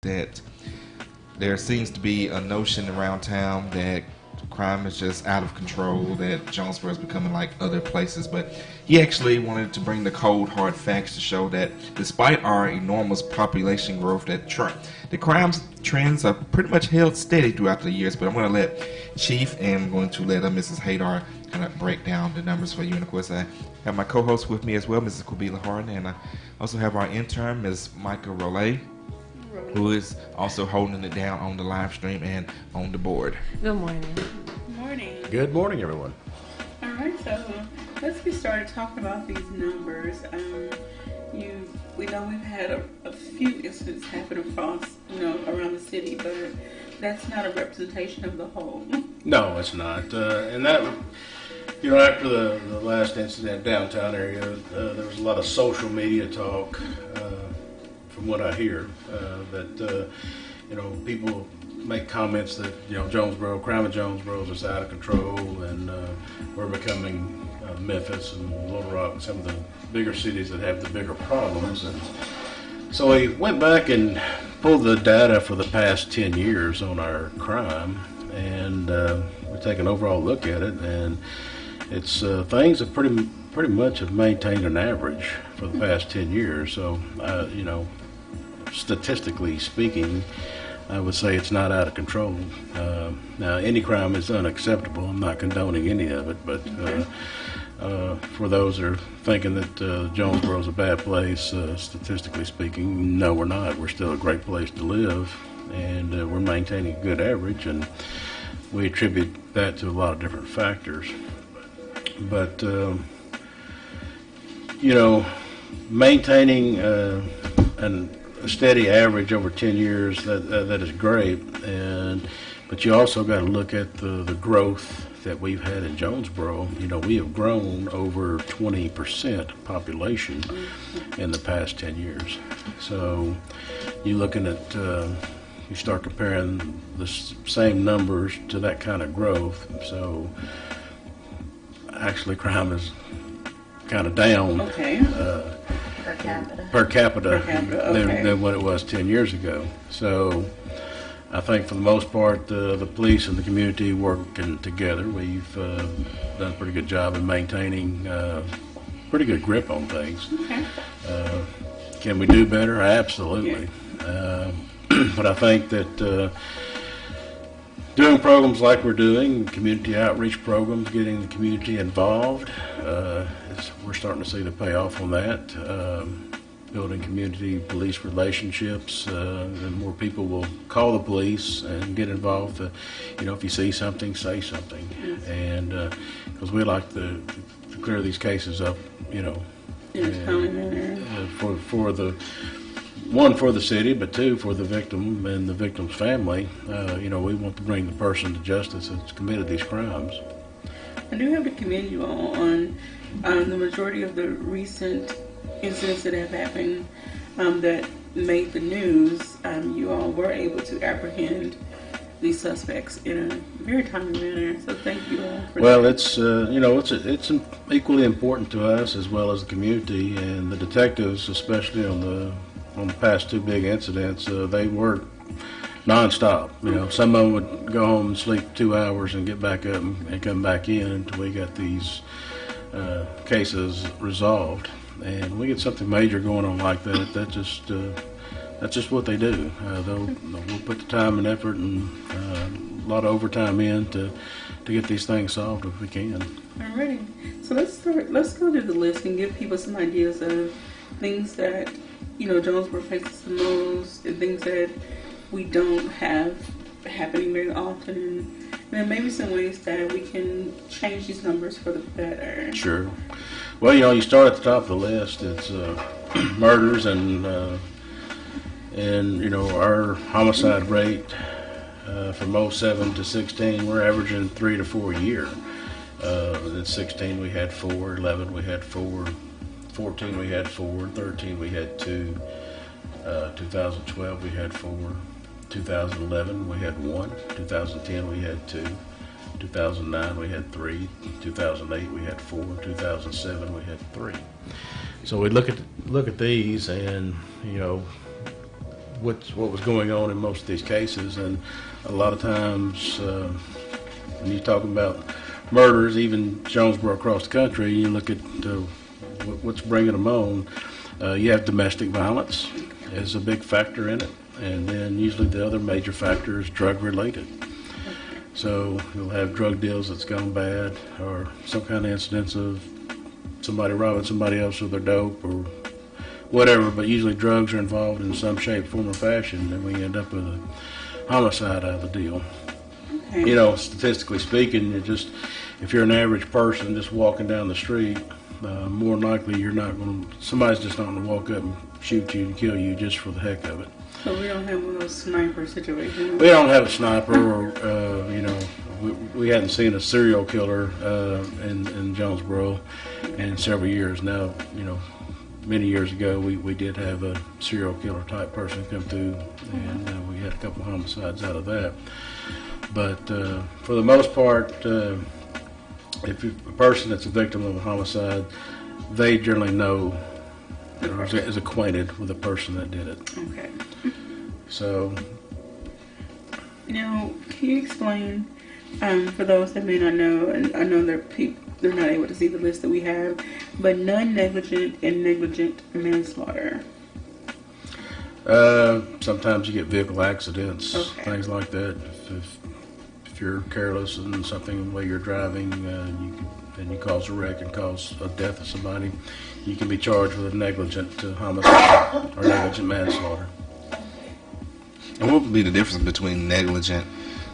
that there seems to be a notion around town that crime is just out of control, that Jonesboro is becoming like other places. But he actually wanted to bring the cold, hard facts to show that despite our enormous population growth, the crime trends are pretty much held steady throughout the years. But I'm going to let Chief and I'm going to let Mrs. Hadar kind of break down the numbers for you. And of course, I have my co-host with me as well, Mrs. Kubila Harden, and I also have our intern, Ms. Micah Rolay, who is also holding it down on the live stream and on the board. Good morning. Good morning. Good morning, everyone. All right, so let's get started talking about these numbers. We know we've had a few incidents happen across, around the city, but that's not a representation of the whole. No, it's not. And that, after the last incident downtown area, there was a lot of social media talk, from what I hear, that, people make comments that, crime in Jonesboro is out of control, and we're becoming Memphis and Little Rock, some of the bigger cities that have the bigger problems. And so we went back and pulled the data for the past 10 years on our crime, and we take an overall look at it, and it's things that pretty much have maintained an average for the past 10 years. So, statistically speaking, I would say it's not out of control. Now, any crime is unacceptable. I'm not condoning any of it, but for those that are thinking that Jonesboro is a bad place, statistically speaking, no, we're not. We're still a great place to live, and we're maintaining a good average, and we attribute that to a lot of different factors. But, maintaining a steady average over 10 years, that is great, but you also got to look at the growth that we've had in Jonesboro. We have grown over 20% population in the past 10 years. So you're looking at, you start comparing the same numbers to that kind of growth. So actually crime is kind of down. Okay. Per capita. Okay. than what it was 10 years ago. So I think for the most part, the police and the community working together, we've done a pretty good job in maintaining pretty good grip on things. Okay. Can we do better? Absolutely. Yeah. But I think that doing programs like we're doing, community outreach programs, getting the community involved, we're starting to see the payoff on that. Building community police relationships, and more people will call the police and get involved. If you see something, say something. Yes. And because we like to clear these cases up, In a timely manner. for the city, but two, for the victim and the victim's family. We want to bring the person to justice that's committed these crimes. I do have to commend you all on the majority of the recent incidents that have happened that made the news. You all were able to apprehend these suspects in a very timely manner. So thank you all for Well, that. it's equally important to us as well as the community, and the detectives, especially on the past two big incidents. They work nonstop. Some of them would go home and sleep 2 hours and get back up and come back in until we got these cases resolved. And we get something major going on like that. That's just what they do. We'll put the time and effort and a lot of overtime in to get these things solved if we can. Alrighty. So let's go to the list and give people some ideas of things that Jonesboro faces the most, and things that we don't have happening very often, and then maybe some ways that we can change these numbers for the better. Sure. Well, you start at the top of the list. It's murders and our homicide rate from 07 to 16, we're averaging 3 to 4 a year. In 16 we had 4, 11 we had 4, 14 we had 4, 13 we had 2, 2012 we had 4, 2011 we had 1, 2010 we had 2, 2009 we had 3, 2008 we had 4, 2007 we had 3. So we look at these, and what was going on in most of these cases. And a lot of times, when you're talking about murders, even Jonesboro across the country, you look at what's bringing them on. You have domestic violence is a big factor in it, and then usually the other major factor is drug related. So you'll have drug deals that's gone bad, or some kind of incidents of somebody robbing somebody else with their dope or whatever, but usually drugs are involved in some shape, form, or fashion, and we end up with a homicide out of the deal. Okay. You know, statistically speaking, if you're an average person just walking down the street, more than likely somebody's just not going to walk up and shoot you and kill you just for the heck of it. So we don't have one of those sniper situations? We don't have a sniper, or, we hadn't seen a serial killer in Jonesboro in several years. Now, many years ago, we did have a serial killer type person come through, and we had a couple homicides out of that. But for the most part, if a person that's a victim of a homicide, they generally know or is acquainted with the person that did it. Okay. So, Now, can you explain, for those that may not know, and I know they're not able to see the list that we have, but non-negligent and negligent manslaughter? Sometimes you get vehicle accidents, Okay. things like that. If you're careless and something while you're driving, and you cause a wreck and cause a death of somebody, you can be charged with a negligent homicide or negligent manslaughter. And what would be the difference between negligent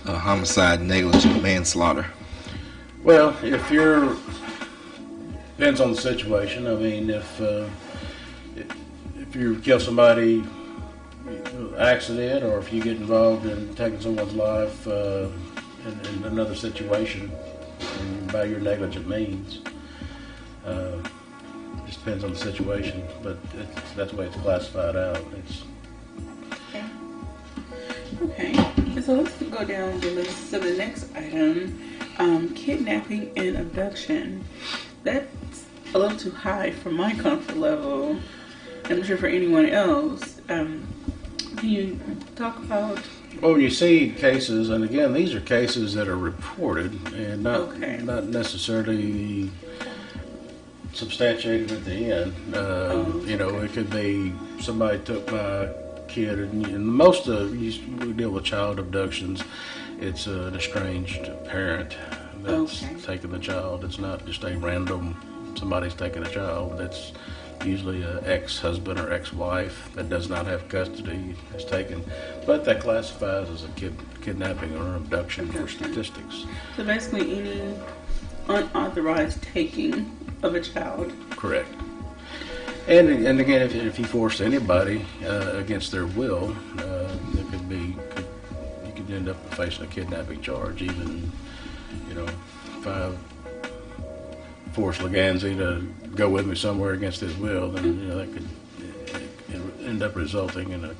homicide and negligent manslaughter? Well, depends on the situation. I mean, if you kill somebody accident, or if you get involved in taking someone's life in another situation by your negligent means, just depends on the situation. But that's the way it's classified out. Okay, so let's go down the list. So the next item, kidnapping and abduction. That's a little too high for my comfort level. I'm sure for anyone else. Can you talk about? Well, when you see cases, and again, these are cases that are reported and not necessarily substantiated at the end. It could be somebody took my kid, and most of we deal with child abductions. It's an estranged parent that's taking the child. It's not just a random somebody's taking a child. That's usually an ex-husband or ex-wife that does not have custody is taken, but that classifies as a kidnapping or abduction for statistics. So basically, any unauthorized taking of a child. Correct. And again, if you force anybody against their will, it could be you could end up facing a kidnapping charge. Even if I force Leganzi to go with me somewhere against his will, then that could end up resulting in a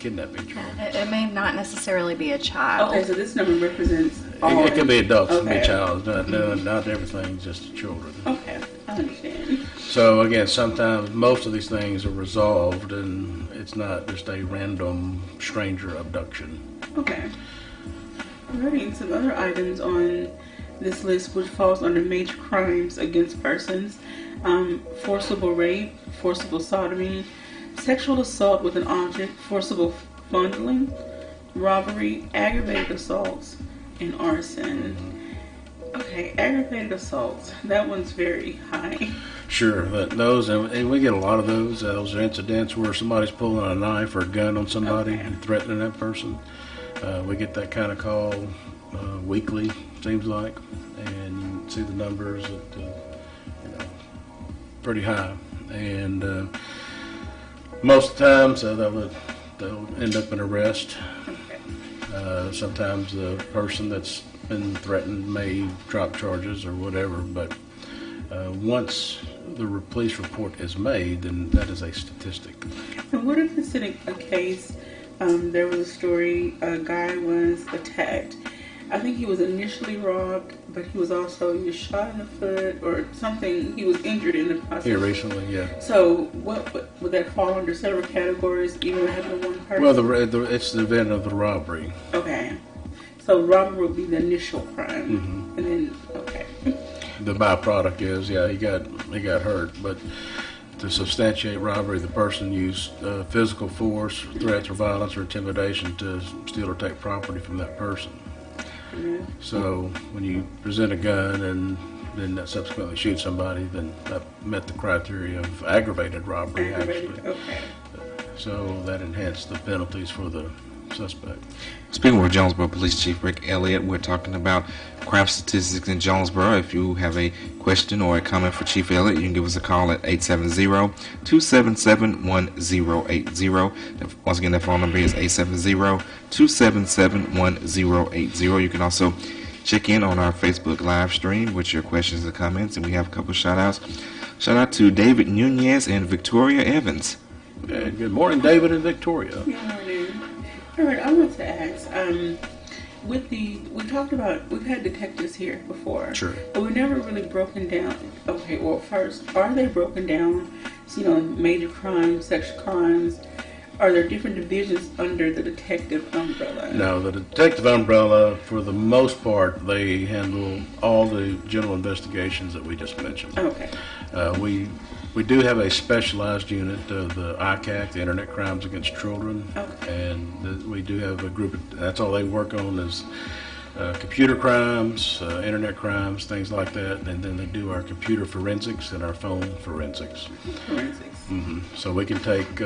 kidnapping charge. It may not necessarily be a child. Okay, so this number represents all. It could be adults, it could be child. Not everything, just children. Okay, I understand. So again, sometimes most of these things are resolved, and it's not just a random stranger abduction. Okay. Alrighty, some other items on this list which falls under major crimes against persons: forcible rape, forcible sodomy, sexual assault with an object, forcible fondling, robbery, aggravated assaults, and arson. Okay, aggravated assaults. That one's very high. Sure, those, and we get a lot of those. Those are incidents where somebody's pulling a knife or a gun on somebody and threatening that person. We get that kind of call weekly, seems like, and you see the numbers at pretty high. And most of the times they'll end up in arrest. Sometimes the person that's been threatened may drop charges or whatever, but once the police report is made, then that is a statistic. And what if it's in a case, there was a story, a guy was attacked I think he was initially robbed, but he was shot in the foot or something. He was injured in the process. Here recently, yeah. So what would that fall under several categories, even having one person? Well, it's the event of the robbery. Okay. So robbery would be the initial crime, and then okay. The byproduct is, yeah, he got hurt, but to substantiate robbery, the person used physical force, threats or violence or intimidation to steal or take property from that person. Mm-hmm. So when you present a gun and then subsequently shoot somebody, then that met the criteria of aggravated robbery, actually. Okay. So that enhanced the penalties for the suspect. Speaking with Jonesboro Police Chief Rick Elliott, we're talking about crime statistics in Jonesboro. If you have a question or a comment for Chief Elliott, you can give us a call at 870-277-1080. Once again, that phone number is 870-277-1080. You can also check in on our Facebook live stream with your questions and comments, and we have a couple of shout-outs. Shout out to David Nunez and Victoria Evans. And good morning, David and Victoria. Good morning. All right, I want to ask, we talked about, we've had detectives here before. Sure. But we've never really broken down, okay, well, first, are they broken down, major crimes, sexual crimes? Are there different divisions under the detective umbrella? No, the detective umbrella, for the most part, they handle all the general investigations that we just mentioned. Okay. We do have a specialized unit, the ICAC, the Internet Crimes Against Children, Okay. and we do have a group. That's all they work on is computer crimes, internet crimes, things like that, and then they do our computer forensics and our phone forensics. Forensics. So we can take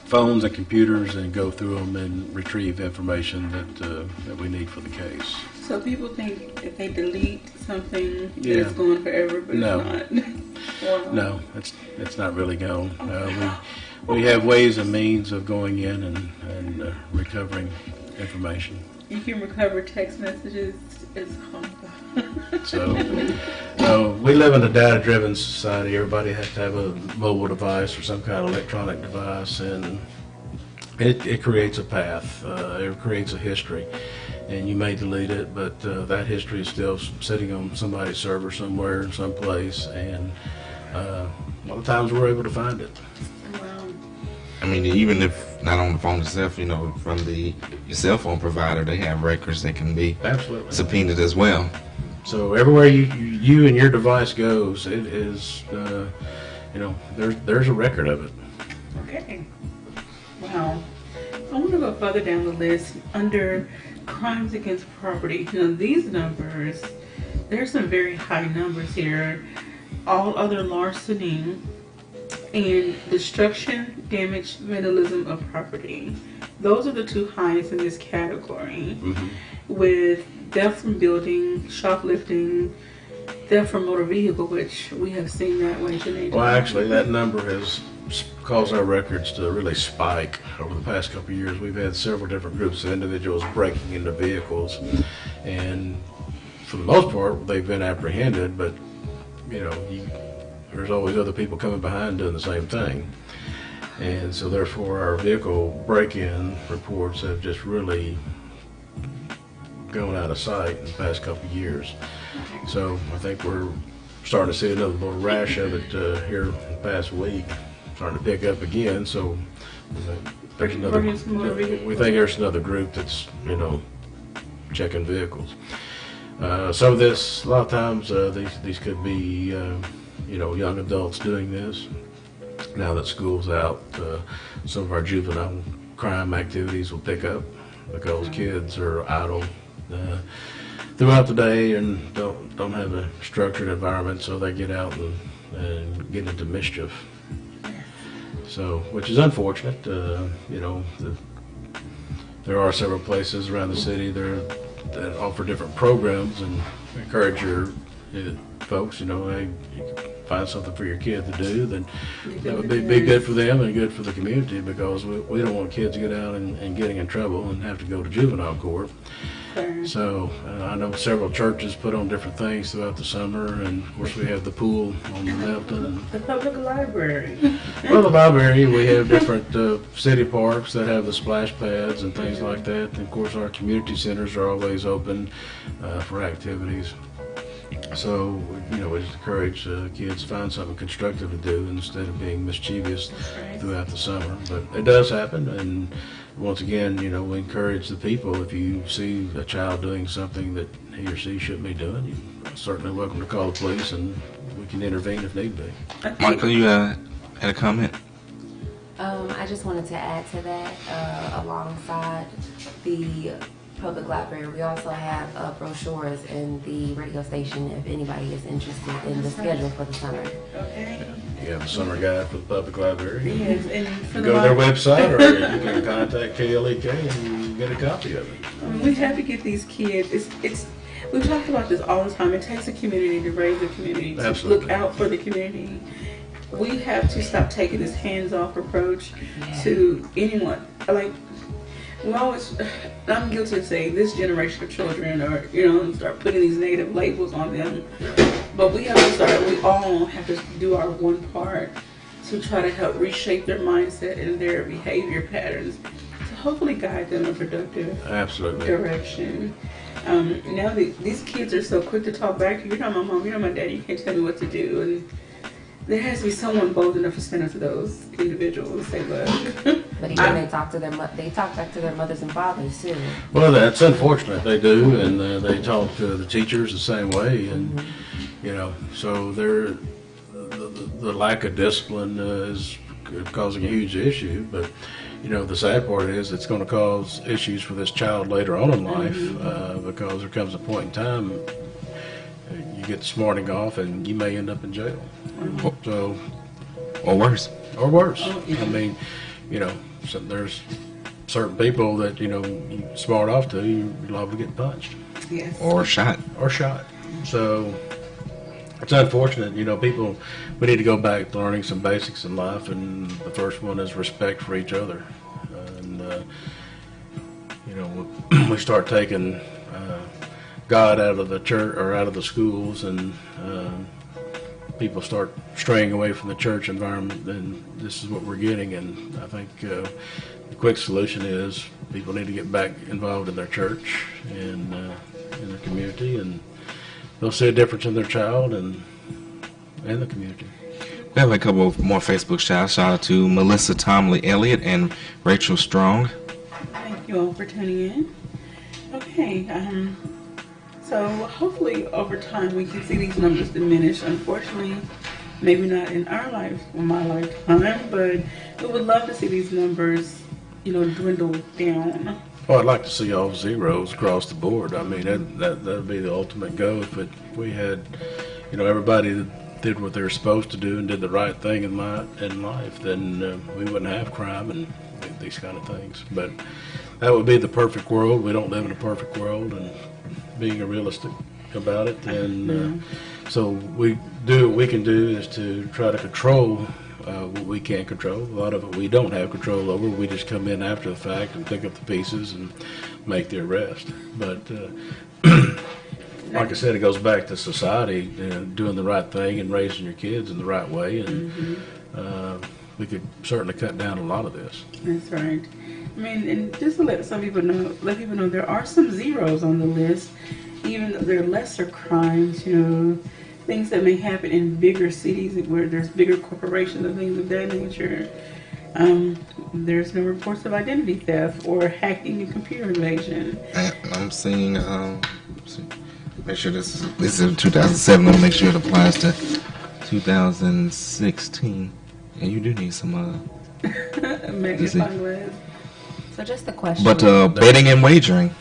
phones and computers and go through them and retrieve information that we need for the case. So people think if they delete something, that Yeah. it's gone forever, but No. it's not. Wow. No, it's not really gone. We have ways and means of going in and recovering information. You can recover text messages. It's hard. So we live in a data-driven society. Everybody has to have a mobile device or some kind of electronic device, and it creates a path. It creates a history. And you may delete it, but that history is still sitting on somebody's server somewhere, someplace, and a lot of times we're able to find it. Wow. I mean, even if not on the phone itself, from your cell phone provider, they have records that can be Absolutely. subpoenaed as well. So everywhere you and your device goes, it is, there's a record of it. Okay. Wow. I want to go further down the list under crimes against property. These numbers, there's some very high numbers here. All other larceny and destruction, damage, vandalism of property. Those are the two highest in this category. With theft from building, shoplifting, theft from motor vehicle, which we have seen that way today. Well, actually, that number has caused our records to really spike over the past couple of years. We've had several different groups of individuals breaking into vehicles, and for the most part, they've been apprehended, but, there's always other people coming behind doing the same thing. And so therefore, our vehicle break-in reports have just really gone out of sight in the past couple of years. So I think we're starting to see another little rash of it here in the past week, starting to pick up again. So we think there's another group that's checking vehicles. So this a lot of times these could be young adults doing this. Now that school's out, some of our juvenile crime activities will pick up because kids are idle throughout the day and don't have a structured environment, so they get out and get into mischief. So, which is unfortunate. There are several places around the city that offer different programs and encourage your folks. Hey, you can find something for your kid to do, then that would be good for them and good for the community, because we don't want kids to get out and getting in trouble and have to go to juvenile court. Okay. So I know several churches put on different things throughout the summer, and of course we have the pool on the Delta. The public library. Well, the library, we have different city parks that have the splash pads and things like that. And of course, our community centers are always open for activities. So, we just encourage kids to find something constructive to do instead of being mischievous throughout the summer. But it does happen, and once again, we encourage the people, if you see a child doing something that he or she shouldn't be doing, you're certainly welcome to call the police, and we can intervene if need be. Michael, you had a comment? I just wanted to add to that, alongside the public library, we also have brochures in the radio station if anybody is interested in the schedule for the summer. Okay. You have a summer guide for the public library. Yes, and for You the go to their website, or you can contact KLEK and get a copy of it. We have to get these kids. We've talked about this all the time. It takes a community to raise a community, to Absolutely. look out for the community. We have to stop taking this hands-off approach to anyone. Like, we always, I'm guilty of saying this generation of children are, start putting these negative labels on them. But we all have to do our one part to try to help reshape their mindset and their behavior patterns to hopefully guide them in a productive Absolutely. direction. Now these kids are so quick to talk back to you. You're not my mom, you're not my daddy, you can't tell me what to do. And there has to be someone bold enough to stand up to those individuals and say, look. But even they talk back to their mothers and fathers too. Well, that's unfortunate. They do, and they talk to the teachers the same way, and so the lack of discipline is causing a huge issue. But the sad part is it's going to cause issues for this child later on in life because there comes a point in time you get smarting off, and you may end up in jail. So, Or worse. or worse. Oh, yeah. I mean, so there's certain people that you smart off to, you're liable to get punched Yes. Or shot. or shot. So it's unfortunate. People, we need to go back to learning some basics in life, and the first one is respect for each other. And we start taking God out of the church or out of the schools, and people start straying away from the church environment, then this is what we're getting. And I think the quick solution is people need to get back involved in their church and in their community, and they'll see a difference in their child and the community. We have a couple of more Facebook shouts. Shout out to Melissa Tomley Elliott and Rachel Strong. Thank you all for tuning in. Okay, so hopefully over time we can see these numbers diminish. Unfortunately, maybe not in our life, in my lifetime, but we would love to see these numbers, dwindle down. Well, I'd like to see all zeros across the board. I mean, that'd be the ultimate goal. If we had, everybody that did what they were supposed to do and did the right thing in life, then we wouldn't have crime and these kind of things. But that would be the perfect world. We don't live in a perfect world, and being realistic about it. And so we do what we can do is to try to control what we can't control. A lot of it we don't have control over. We just come in after the fact and pick up the pieces and make the arrest. But like I said, it goes back to society, doing the right thing and raising your kids in the right way. And we could certainly cut down a lot of this. That's right. I mean, and just to let people know there are some zeros on the list, even though they're lesser crimes, things that may happen in bigger cities where there's bigger corporations and things of that nature. There's no reports of identity theft or hacking and computer invasion. I'm seeing, make sure this is 2007. Let me make sure it applies to 2016. And you do need some, Magnifying glass. So just a question. but betting and wagering.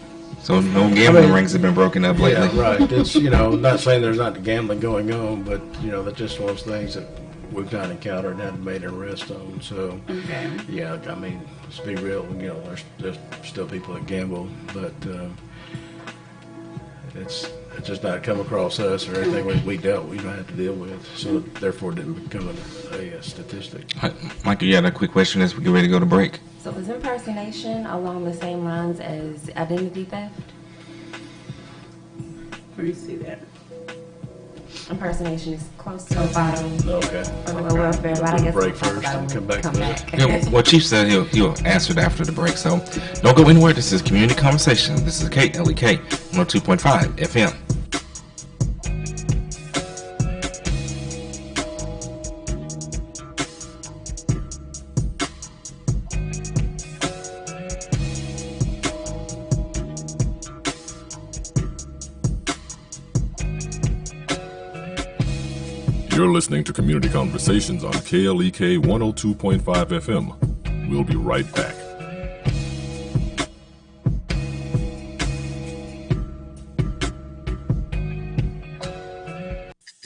So no gambling rings have been broken up lately. Yeah, right. It's, not saying there's not gambling going on, but, that's just one of those things that we've not encountered and haven't made an arrest on. So, Okay. yeah, I mean, let's be real, there's still people that gamble, but it's just not come across us or anything we don't have to deal with. So, therefore, it didn't become a statistic. Michael, you had a quick question as we get ready to go to break. So is impersonation along the same lines as identity theft? Where do you see that? Impersonation is close to the bottom Okay. of the welfare, but I guess Break we'll talk first about and it come when we back to Yeah, well, Chief said he'll answer it after the break, so don't go anywhere. This is Community Conversation. This is KLEK 102.5 FM. You're listening to Community Conversations on KLEK 102.5 FM. We'll be right back.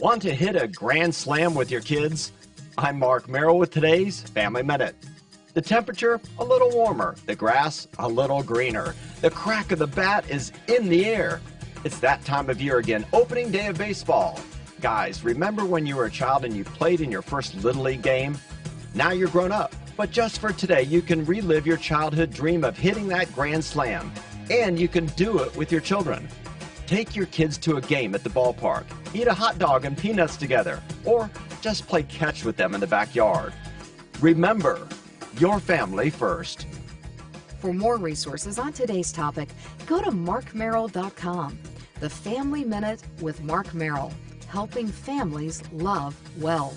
Want to hit a grand slam with your kids? I'm Mark Merrill with today's Family Minute. The temperature, a little warmer. The grass, a little greener. The crack of the bat is in the air. It's that time of year again, opening day of baseball. Guys, remember when you were a child and you played in your first Little League game? Now you're grown up, but just for today, you can relive your childhood dream of hitting that grand slam. And you can do it with your children. Take your kids to a game at the ballpark, eat a hot dog and peanuts together, or just play catch with them in the backyard. Remember, your family first. For more resources on today's topic, go to markmerrill.com. The Family Minute with Mark Merrill, helping families love well.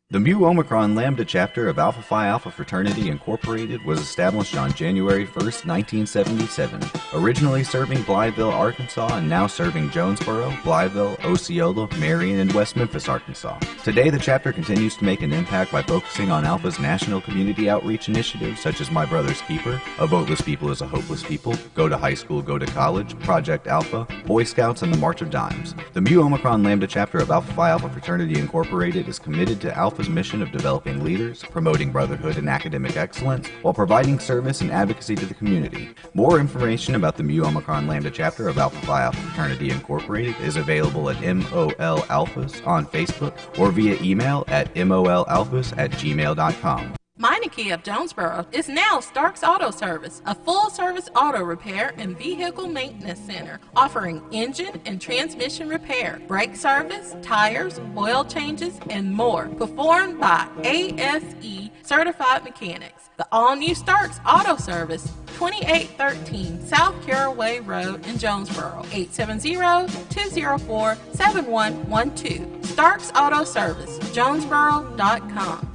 The Mu Omicron Lambda chapter of Alpha Phi Alpha Fraternity Incorporated was established on January 1st, 1977, originally serving Blytheville, Arkansas, and now serving Jonesboro, Blytheville, Osceola, Marion, and West Memphis, Arkansas. Today, the chapter continues to make an impact by focusing on Alpha's national community outreach initiatives such as My Brother's Keeper, A Voteless People is a Hopeless People, Go to High School, Go to College, Project Alpha, Boy Scouts, and the March of Dimes. The Mu Omicron Lambda chapter of Alpha Phi Alpha Fraternity Incorporated is committed to Alpha's mission of developing leaders, promoting brotherhood and academic excellence, while providing service and advocacy to the community. More information about the Mu Omicron Lambda chapter of Alpha Phi Alpha Fraternity Incorporated is available at MOL Alphas on Facebook or via email at molalphas@gmail.com. Meineke of Jonesboro is now Stark's Auto Service, a full-service auto repair and vehicle maintenance center, offering engine and transmission repair, brake service, tires, oil changes, and more, performed by ASE certified mechanics. The all-new Stark's Auto Service, 2813 South Caraway Road in Jonesboro, 870-204-7112. Stark's Auto Service, Jonesboro.com.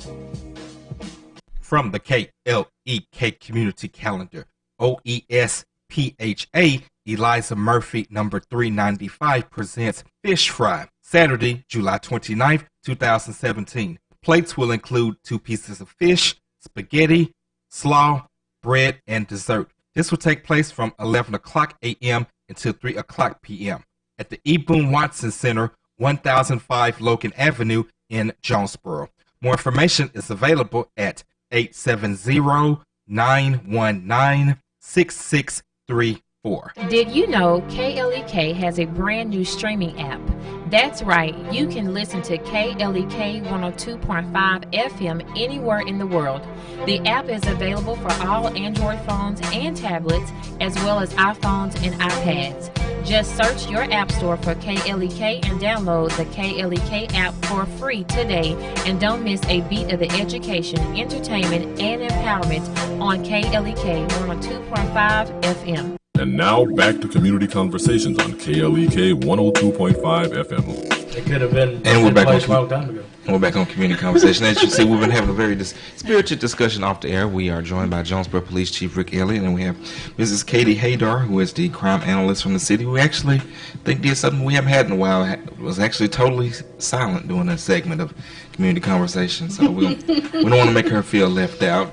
From the KLEK Community Calendar, OESPHA, Eliza Murphy, number 395, presents Fish Fry, Saturday, July 29th, 2017. Plates will include 2 pieces of fish, spaghetti, slaw, bread, and dessert. This will take place from 11 o'clock a.m. until 3 o'clock p.m. at the E. Boone Watson Center, 1005 Logan Avenue in Jonesboro. More information is available at 870-919-6634. Did you know KLEK has a brand new streaming app? That's right, you can listen to KLEK 102.5 FM anywhere in the world. The app is available for all Android phones and tablets, as well as iPhones and iPads. Just search your app store for KLEK and download the KLEK app for free today, and don't miss a beat of the education, entertainment, and empowerment on KLEK 102.5 FM. And now back to Community Conversations on KLEK 102.5 FM. It could have been And we're back a on long time ago. We're back on Community Conversation. As you see, we've been having a very spirited discussion off the air. We are joined by Jonesboro Police Chief Rick Elliott, and we have Mrs. Katie Haydar, who is the crime analyst from the city, who actually think did something we haven't had in a while. Was actually totally silent during a segment of Community Conversation, so we don't want to make her feel left out.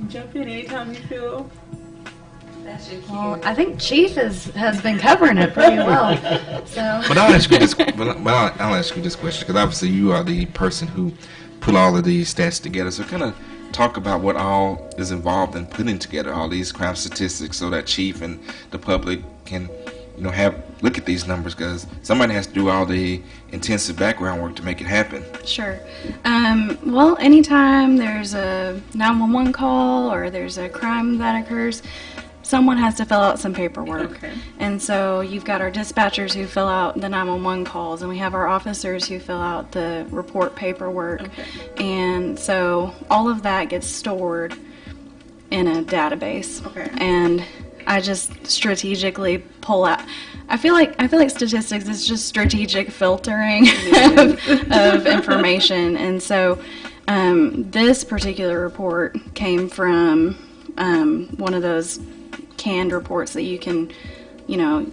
Jump in anytime you feel. Well, I think Chief has been covering it pretty well. So. But I'll ask you this. I'll ask you this question because obviously you are the person who put all of these stats together. So kind of talk about what all is involved in putting together all these crime statistics, so that Chief and the public can, look at these numbers, because somebody has to do all the intensive background work to make it happen. Sure. Well, anytime there's a 911 call or there's a crime that occurs, someone has to fill out some paperwork. Okay. And so you've got our dispatchers who fill out the 911 calls, and we have our officers who fill out the report paperwork. Okay. And so all of that gets stored in a database. Okay. And I just strategically pull out. I feel like statistics is just strategic filtering of information. And so this particular report came from one of those canned reports that you can,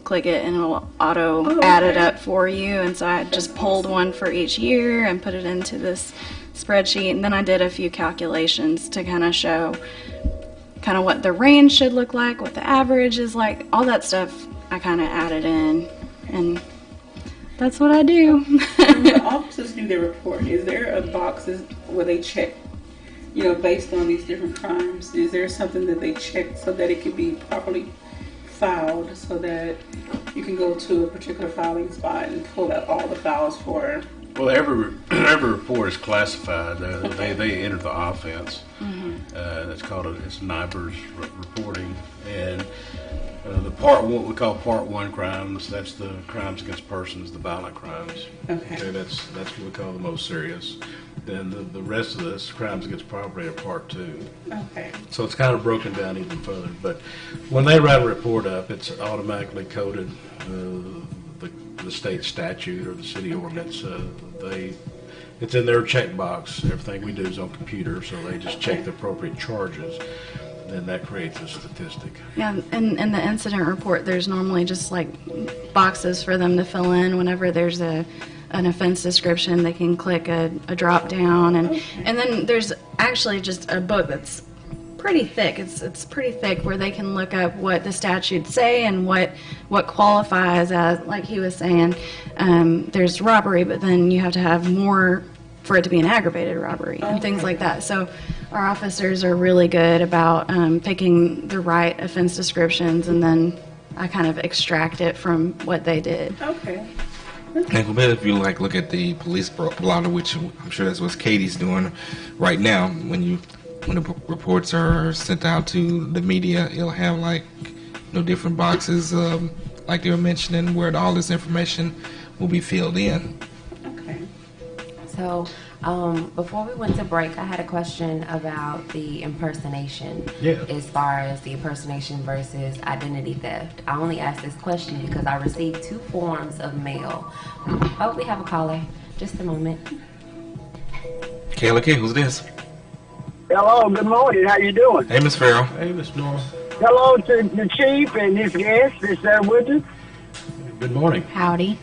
click it and it'll auto add it up for you. And so I just pulled one for each year and put it into this spreadsheet. And then I did a few calculations to kind of show kind of what the range should look like, what the average is like, all that stuff I kind of added in, and that's what I do. When the officers do their report, is there a box where they check, based on these different crimes, is there something that they check so that it can be properly filed, so that you can go to a particular filing spot and pull out all the files for? Well, every report is classified. They enter the offense. That's called it's NIBR's reporting, and the part one, what we call part one crimes, that's the crimes against persons, the violent crimes. Okay. That's what we call the most serious. Then the rest of this, crimes against property, are part two. Okay. So it's kind of broken down even further. But when they write a report up, it's automatically coded. The state statute or the city ordinance, it's in their checkbox. Everything we do is on computer, so they just check the appropriate charges, and that creates a statistic. Yeah, and in the incident report, there's normally just like boxes for them to fill in whenever there's an offense description. They can click a drop down, and then there's actually just a book that's pretty thick. It's pretty thick where they can look up what the statutes say and what qualifies as, like he was saying, there's robbery, but then you have to have more for it to be an aggravated robbery and things like that. So our officers are really good about picking the right offense descriptions, and then I kind of extract it from what they did. Okay. And if you look at the police blotter, which I'm sure that's what Katie's doing right now, when the reports are sent out to the media, it'll have different boxes like they were mentioning where all this information will be filled in. Okay. So before we went to break, I had a question about the impersonation. Yeah. As far as the impersonation versus identity theft. I only asked this question because I received 2 forms of mail. Oh, we have a caller. Just a moment. KLEK, who's this? Hello, good morning. How you doing? Hey, Miss Farrell. Hey, Miss Nora. Hello to the chief and his guest that's there with us. Good morning. Howdy.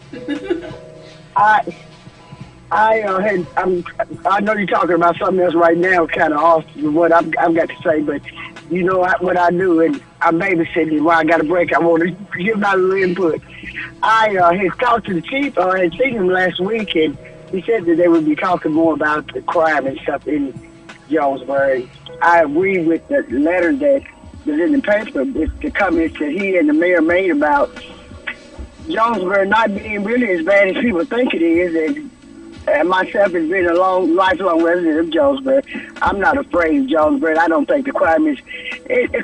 I know you're talking about something else right now, kind of off what I've got to say, but you know what I do, and I'm babysitting while I got a break. I want to give my little input. I had talked to the chief. I had seen him last week, and he said that they would be talking more about the crime and stuff in Jonesboro. I agree with the letter that was in the paper with the comments that he and the mayor made about Jonesboro not being really as bad as people think it is, and myself has been a lifelong resident of Jonesboro. I'm not afraid of Jonesboro. I don't think the crime is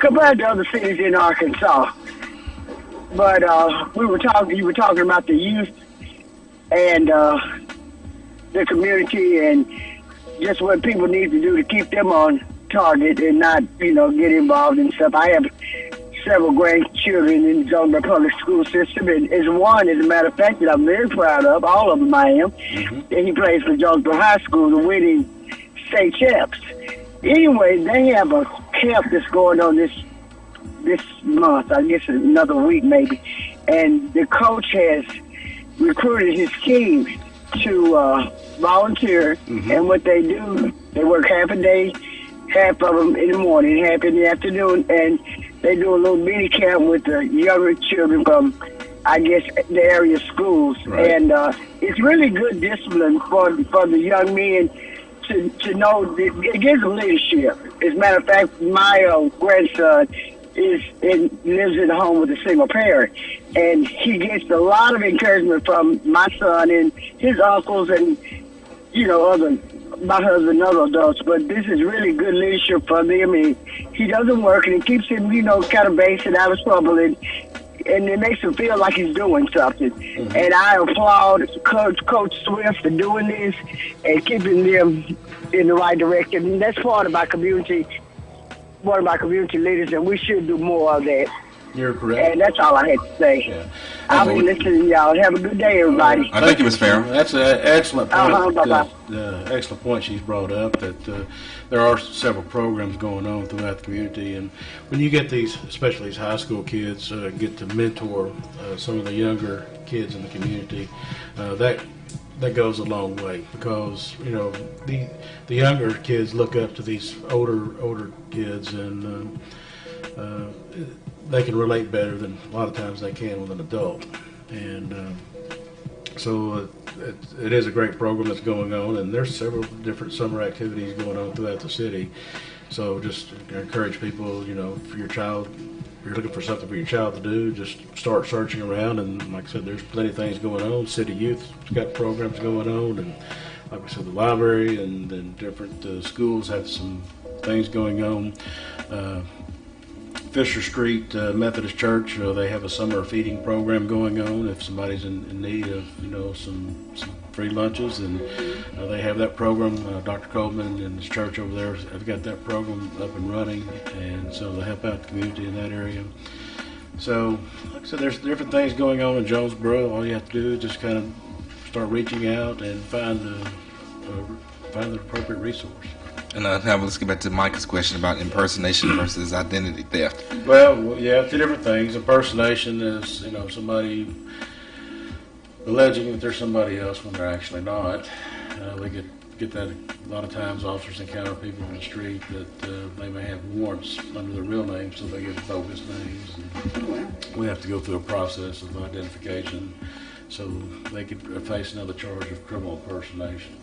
compared to other cities in Arkansas. But you were talking about the youth and the community and just what people need to do to keep them on target and not, get involved in stuff. I have several grandchildren in the Jonesboro public school system, and is one, as a matter of fact, that I'm very proud of. All of them I am. And he plays for Jonesboro High School, the winning state champs. Anyway, they have a camp that's going on this month, I guess another week maybe, and the coach has recruited his team to volunteer, and what they do, they work half a day, half of them in the morning, half in the afternoon, and they do a little mini camp with the younger children from, I guess, the area schools. Right. And it's really good discipline for the young men to know that it gives them leadership. As a matter of fact, my grandson lives in a home with a single parent, and he gets a lot of encouragement from my son and his uncles and other my husband and other adults, but this is really good leadership for them. He doesn't work, and it keeps him, kind of basing out of trouble, and it makes him feel like he's doing something. Mm-hmm. And I applaud Coach Swift for doing this and keeping them in the right direction. And that's part of my community, one of my community leaders, and we should do more of that. You're correct. And that's all I had to say. Yeah. I'll be listening to y'all. Have a good day, everybody. Thank you, Ms. Farrell. That's an excellent point. Bye-bye. Excellent point she's brought up, that there are several programs going on throughout the community. And when you get these, especially these high school kids, get to mentor some of the younger kids in the community, that goes a long way, because the younger kids look up to these older kids, and they can relate better than a lot of times they can with an adult. And so it is a great program that's going on, and there's several different summer activities going on throughout the city. So just encourage people, for your child, if you're looking for something for your child to do, just start searching around. And like I said, there's plenty of things going on. City Youth's got programs going on, and like I said, the library and then different schools have some things going on. Fisher Street Methodist Church, they have a summer feeding program going on. If somebody's in need of, some free lunches, and they have that program. Dr. Coleman and his church over there have got that program up and running, and so they help out the community in that area. So, like I said, there's different things going on in Jonesboro. All you have to do is just kind of start reaching out and find the appropriate resource. And now let's get back to Mike's question about impersonation versus identity theft. Well, yeah, two different things. Impersonation is, somebody alleging that they're somebody else when they're actually not. We get that a lot of times. Officers encounter people on the street that they may have warrants under their real name, so they give bogus names. And we have to go through a process of identification so they could face another charge of criminal impersonation.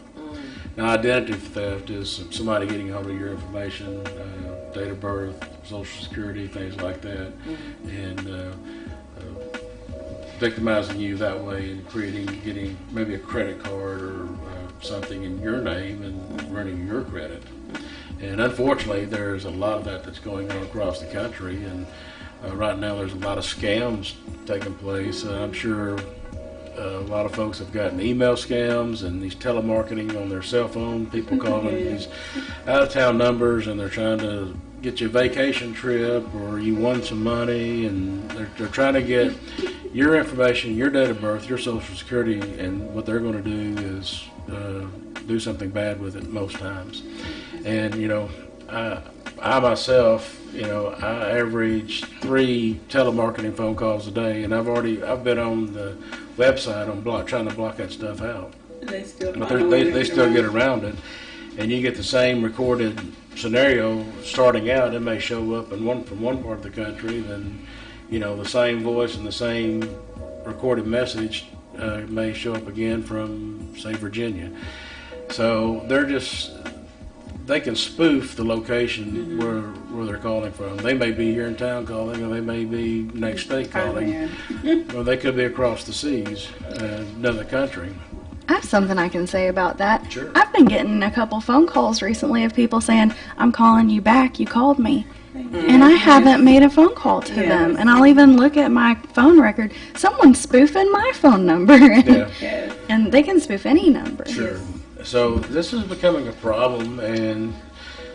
Now, identity theft is somebody getting hold of your information, date of birth, social security, things like that, and victimizing you that way, and getting maybe a credit card or something in your name and running your credit. And unfortunately, there's a lot of that's going on across the country, and right now there's a lot of scams taking place. I'm sure a lot of folks have gotten email scams and these telemarketing on their cell phone, people calling these out-of-town numbers, and they're trying to get you a vacation trip, or you won some money, and they're trying to get your information, your date of birth, your social security, and what they're going to do is do something bad with it most times. And I myself, I average 3 telemarketing phone calls a day, and I've been on the website trying to block that stuff out. They still get around it, and you get the same recorded scenario starting out. It may show up from one part of the country, then the same voice and the same recorded message may show up again from, say, Virginia. So they can spoof the location where they're calling from. They may be here in town calling, or they may be next state calling, or they could be across the seas, another country. I have something I can say about that. Sure. I've been getting a couple phone calls recently of people saying, "I'm calling you back, you called me." And I haven't made a phone call to them. And I'll even look at my phone record. Someone's spoofing my phone number. And they can spoof any number. Sure. So this is becoming a problem, and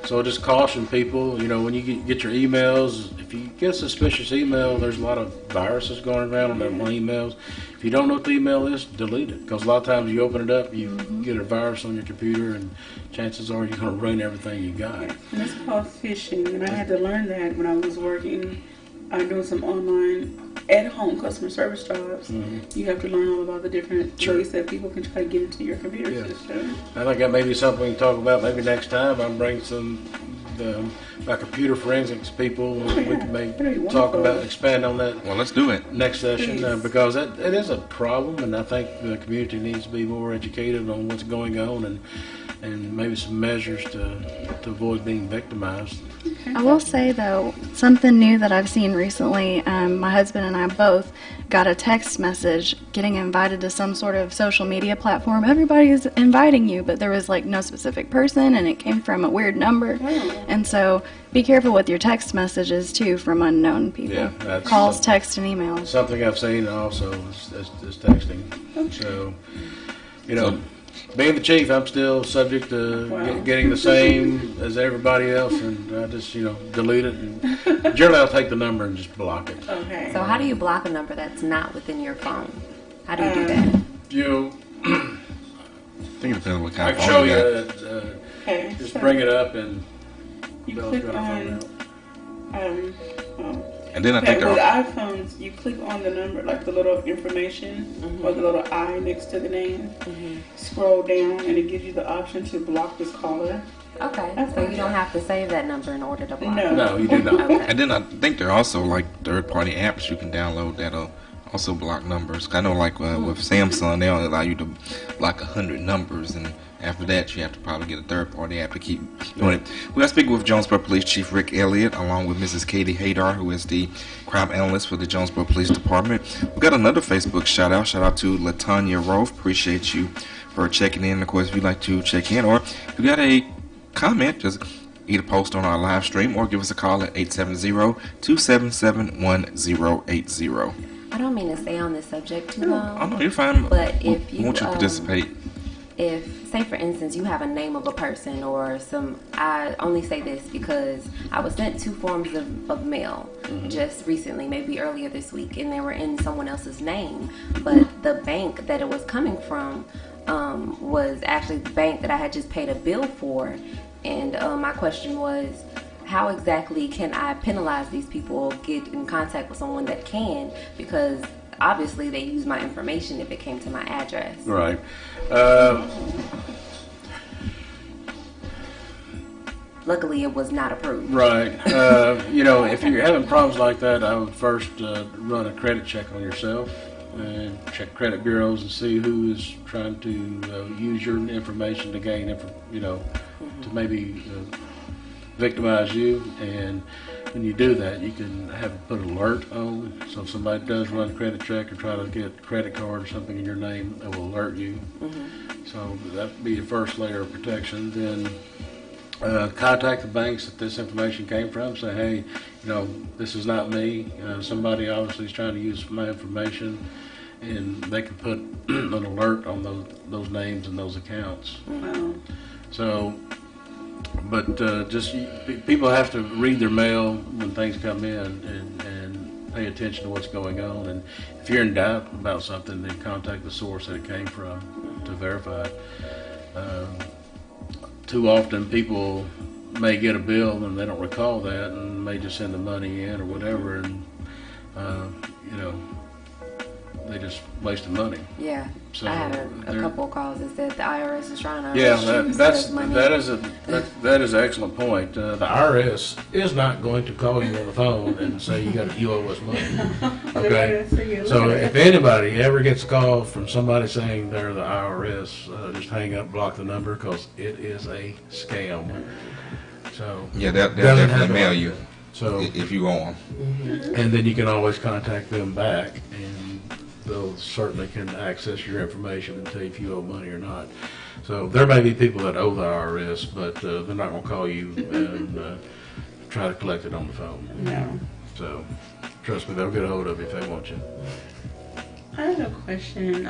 so just caution people, when you get your emails, if you get a suspicious email, there's a lot of viruses going around on their emails. If you don't know what the email is, delete it, because a lot of times you open it up, you get a virus on your computer, and chances are you're going to ruin everything you got. And that's called phishing, and I had to learn that when I was working. I'm doing some online at-home customer service jobs. You have to learn all about the different ways that people can try to get into your computer system. I think that may be something we can talk about maybe next time. I'm bringing some my computer forensics people. We can maybe talk about, expand on that. Well, let's do it next session, because it is a problem, and I think the community needs to be more educated on what's going on, and maybe some measures to avoid being victimized. I will say, though, something new that I've seen recently, my husband and I both got a text message getting invited to some sort of social media platform. Everybody's inviting you, but there was like no specific person, and it came from a weird number. And so be careful with your text messages, too, from unknown people. Yeah, that's calls, text, and emails. Something I've seen also is texting. So, you know, being the chief, I'm still subject to getting the same as everybody else, and I just, delete it. And generally, I'll take the number and just block it. Okay. So how do you block a number that's not within your phone? How do you do that? I think it depends on what kind I of can phone show you you. got. Just bring it up and you click on. And then I think with iPhones, you click on the number, like the little information or the little I next to the name. Scroll down, and it gives you the option to block this caller. Okay, so you don't have to save that number in order to block. No, you do not. Okay. And then I think there are also like third-party apps you can download that'll also block numbers. I know like with Samsung, they only allow you to block 100 numbers, and after that you have to probably get a third-party app to keep doing it. We are speaking with Jonesboro Police Chief Rick Elliott, along with Mrs. Katie Haydar, who is the crime analyst for the Jonesboro Police Department. We got another Facebook shout-out. Shout-out to LaTanya Rolfe. Appreciate you for checking in. Of course, if you'd like to check in, or if you got a comment, just either post on our live stream or give us a call at 870-277-1080. I don't mean to stay on this subject too long. Oh, no, you're fine. But if you want you to participate. If, say for instance, you have a name of a person or I only say this because I was sent 2 forms of mail just recently, maybe earlier this week, and they were in someone else's name, but the bank that it was coming from was actually the bank that I had just paid a bill for. And my question was, how exactly can I penalize these people or get in contact with someone that can? Because obviously they use my information if it came to my address. Right. Luckily, it was not approved. Right. If you're having problems like that, I would first run a credit check on yourself and check credit bureaus and see who is trying to use your information to gain, to maybe victimize you. And when you do that, you can put an alert on. So if somebody does run a credit check or try to get a credit card or something in your name, it will alert you. So that would be the first layer of protection. Then contact the banks that this information came from. Say, hey, this is not me. Somebody obviously is trying to use my information, and they can put an alert on those names and those accounts. So, but people have to read their mail when things come in and pay attention to what's going on. And if you're in doubt about something, then contact the source that it came from to verify it. Too often people may get a bill and they don't recall that and may just send the money in or whatever, and they just wasted money. Yeah. So I had a couple of calls that said the IRS is trying to that is an excellent point. The IRS is not going to call you on the phone and say you owe us money. Okay. So if anybody ever gets a call from somebody saying they're the IRS, just hang up, block the number, because it is a scam. So yeah, they'll definitely mail you. So if you owe them, and then you can always contact them back, and they'll certainly can access your information and tell you if you owe money or not. So there may be people that owe the IRS, but they're not going to call you and try to collect it on the phone. No. So trust me, they'll get a hold of you if they want you. I have a question.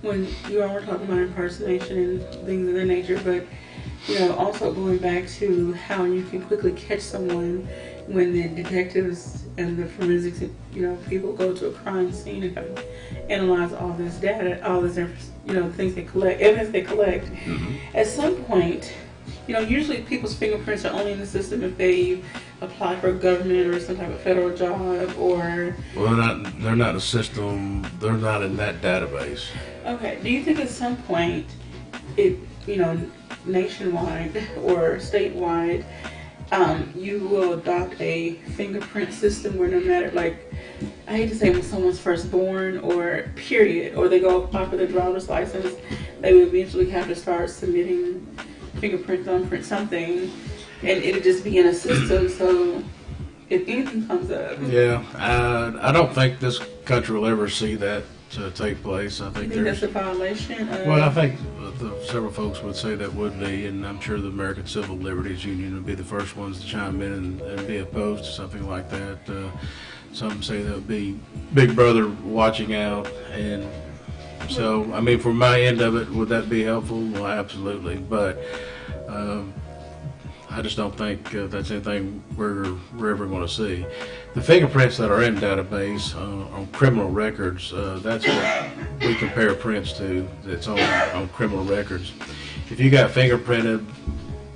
When you all were talking about impersonation and things of that nature, but also going back to how you can quickly catch someone when the detectives and the forensics, people go to a crime scene and analyze all this data, all this, things they collect, evidence they collect. At some point, usually people's fingerprints are only in the system if they apply for a government or some type of federal job or. Well, they're not in the system. They're not in that database. Okay. Do you think at some point, nationwide or statewide, you will adopt a fingerprint system where no matter, I hate to say when someone's first born or period, or they go apply for their driver's license, they would eventually have to start submitting fingerprint, thumbprint, something And it'll just be in a system, so if anything comes up. Yeah, I don't think this country will ever see that take place. I think that's a violation of... Well, I think several folks would say that would be, and I'm sure the American Civil Liberties Union would be the first ones to chime in and be opposed to something like that. Some say that would be Big Brother watching out, and so, I mean, from my end of it, would that be helpful? Well, absolutely, but I just don't think that's anything we're ever going to see. The fingerprints that are in database on criminal records, that's what we compare prints to. That's on criminal records. If you got fingerprinted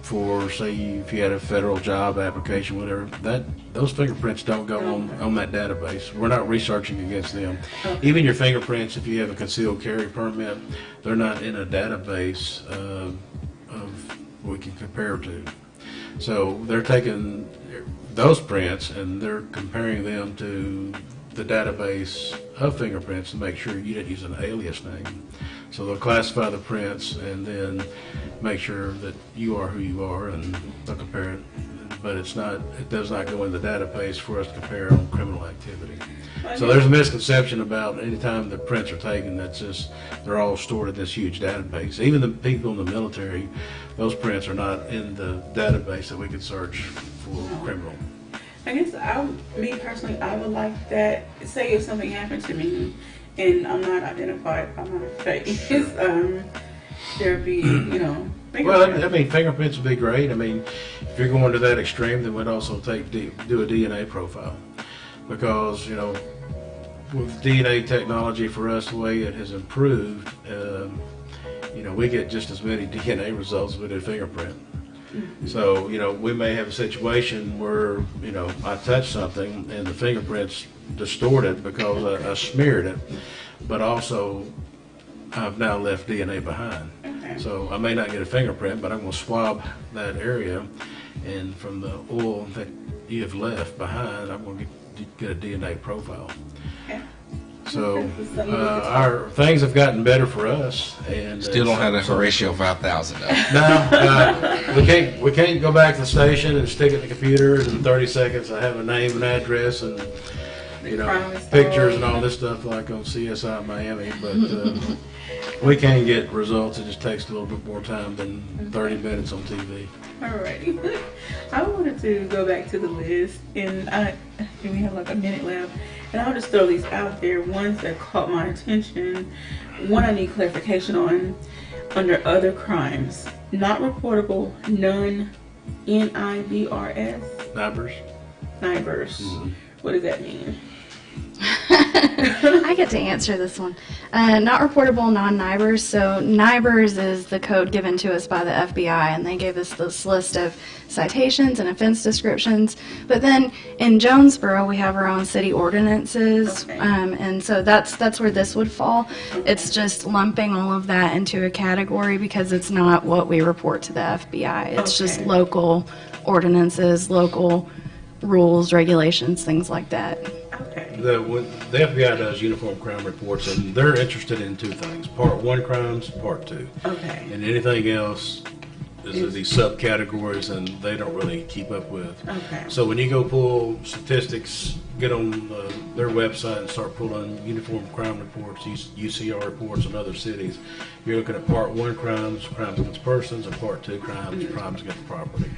for, say, if you had a federal job application, whatever, those fingerprints don't go on that database. We're not researching against them. Even your fingerprints, if you have a concealed carry permit, they're not in a database of we can compare to. So they're taking those prints and they're comparing them to the database of fingerprints to make sure you didn't use an alias name. So they'll classify the prints and then make sure that you are who you are, and they'll compare it. But it does not go in the database for us to compare on criminal activity. So there's a misconception about any time the prints are taken, they're all stored in this huge database. Even the people in the military, those prints are not in the database that we could search for criminal. I guess me personally, I would like that. Say if something happened to me and I'm not identified by my face, there'd be, Well, I mean, fingerprints would be great. I mean, if you're going to that extreme, then we'd also do a DNA profile, because with DNA technology for us, the way it has improved, we get just as many DNA results as we do fingerprint. So, we may have a situation where, I touched something and the fingerprint's distorted because I smeared it, but also I've now left DNA behind. Okay. So I may not get a fingerprint, but I'm going to swab that area, and from the oil that you have left behind, I'm going to get a DNA profile. Okay. So our things have gotten better for us, and still don't have that Horatio 5000 though. No, we can't go back to the station and stick it in the computer, and in 30 seconds I have a name and address and pictures and all this stuff like on CSI Miami. But we can get results. It just takes a little bit more time than 30 minutes on TV. Alrighty. I wanted to go back to the list, and we have like a minute left, and I'll just throw these out there. Ones that caught my attention. One I need clarification on. Under other crimes, not reportable, none, NIBRS. NIBRS. Mm-hmm. What does that mean? I get to answer this one. Not reportable, non-NIBRS. So NIBRS is the code given to us by the FBI, and they gave us this list of citations and offense descriptions. But then in Jonesboro, we have our own city ordinances, okay. And so that's where this would fall. It's just lumping all of that into a category because it's not what we report to the FBI. It's just local ordinances, local rules, regulations, things like that. Okay. The FBI does uniform crime reports, and they're interested in two things: Part 1 crimes, Part 2. Okay. And anything else is these subcategories, and they don't really keep up with. Okay. So when you go pull statistics, get on their website and start pulling uniform crime reports, UCR reports in other cities, you're looking at Part 1 crimes, crimes against persons, and Part 2 crimes, crimes against property.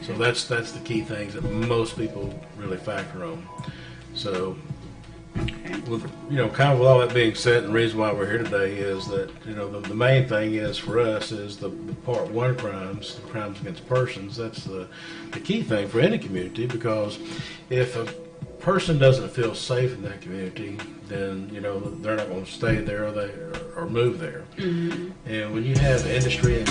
So that's the key things that most people really factor on. So, with kind of with all that being said, and the reason why we're here today is that the main thing is for us is the Part 1 crimes, the crimes against persons. That's the key thing for any community, because if a person doesn't feel safe in that community, then they're not going to stay there or move there. Mm-hmm. And when you have industry and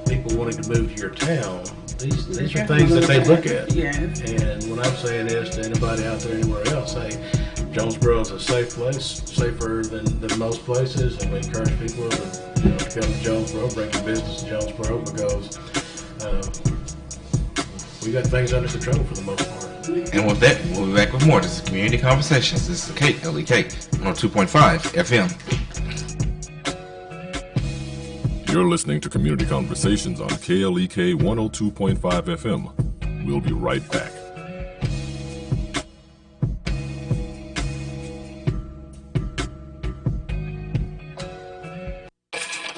people wanting to move to your town, these are things that they look at. Yes. And what I'm saying is to anybody out there anywhere else, hey, Jonesboro is a safe place, safer than most places, and we encourage people to come to Jonesboro, bring your business to Jonesboro, because we got things under control for the most part. And with that, we'll be back with more. This is Community Conversations. This is KLEK 102.5 FM. You're listening to Community Conversations on KLEK 102.5 FM. We'll be right back.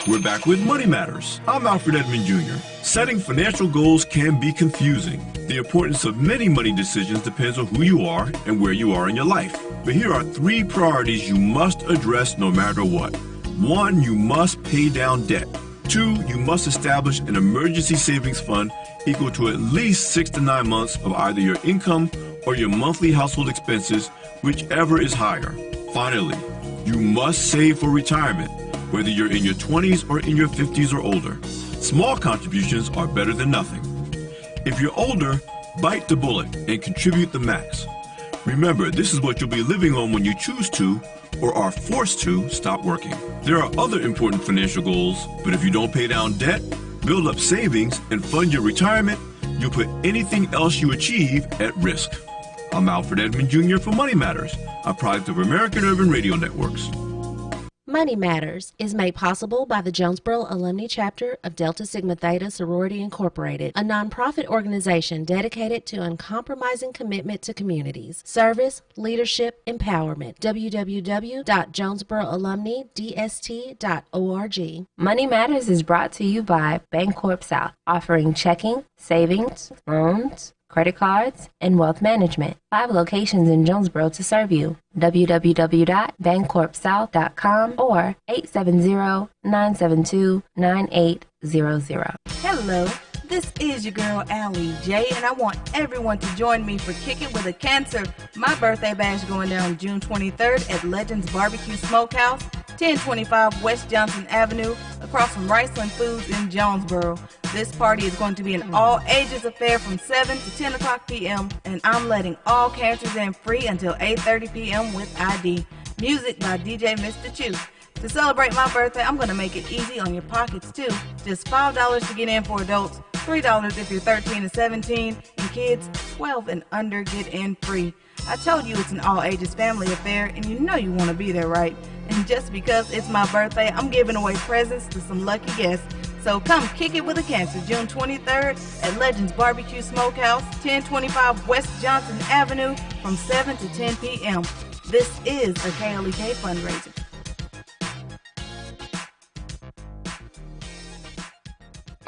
We're back with Money Matters. I'm Alfred Edmond Jr. Setting financial goals can be confusing. The importance of many money decisions depends on who you are and where you are in your life. But here are 3 priorities you must address no matter what. 1, you must pay down debt. 2, you must establish an emergency savings fund equal to at least 6 to 9 months of either your income or your monthly household expenses, whichever is higher. Finally, you must save for retirement, whether you're in your 20s or in your 50s or older. Small contributions are better than nothing. If you're older, bite the bullet and contribute the max. Remember, this is what you'll be living on when you choose to or are forced to stop working. There are other important financial goals, but if you don't pay down debt, build up savings, and fund your retirement, you'll put anything else you achieve at risk. I'm Alfred Edmond Jr. for Money Matters, a product of American Urban Radio Networks. Money Matters is made possible by the Jonesboro Alumni Chapter of Delta Sigma Theta Sorority Incorporated, a nonprofit organization dedicated to uncompromising commitment to communities, service, leadership, empowerment. www.jonesboroalumnidst.org. Money Matters is brought to you by Bancorp South, offering checking, savings, loans, credit cards, and wealth management. 5 locations in Jonesboro to serve you. www.bancorpsouth.com or 870-972-9800. Hello, this is your girl Allie J, and I want everyone to join me for Kick It With a Cancer. My birthday bash going down June 23rd at Legends Barbecue Smokehouse, 1025 West Johnson Avenue, across from Riceland Foods in Jonesboro. This party is going to be an all-ages affair from 7 to 10 o'clock p.m., and I'm letting all cancers in free until 8:30 p.m. with ID. Music by DJ Mr. Chew. To celebrate my birthday, I'm going to make it easy on your pockets, too. Just $5 to get in for adults, $3 if you're 13 to 17, and kids 12 and under get in free. I told you it's an all-ages family affair, and you know you want to be there, right? And just because it's my birthday, I'm giving away presents to some lucky guests. So come kick it with a cancer June 23rd at Legends Barbecue Smokehouse, 1025 West Johnson Avenue from 7 to 10 p.m. This is a KLEK fundraiser.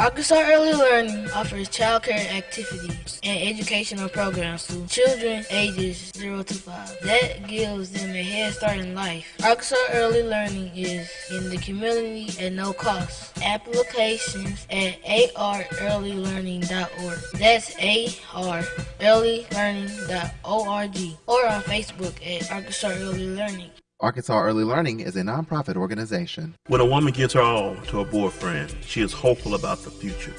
Arkansas Early Learning offers childcare activities and educational programs to children ages 0 to 5. That gives them a head start in life. Arkansas Early Learning is in the community at no cost. Applications at arearlylearning.org. That's arearlylearning.org or on Facebook at Arkansas Early Learning. Arkansas Early Learning is a nonprofit organization. When a woman gives her all to a boyfriend, she is hopeful about the future.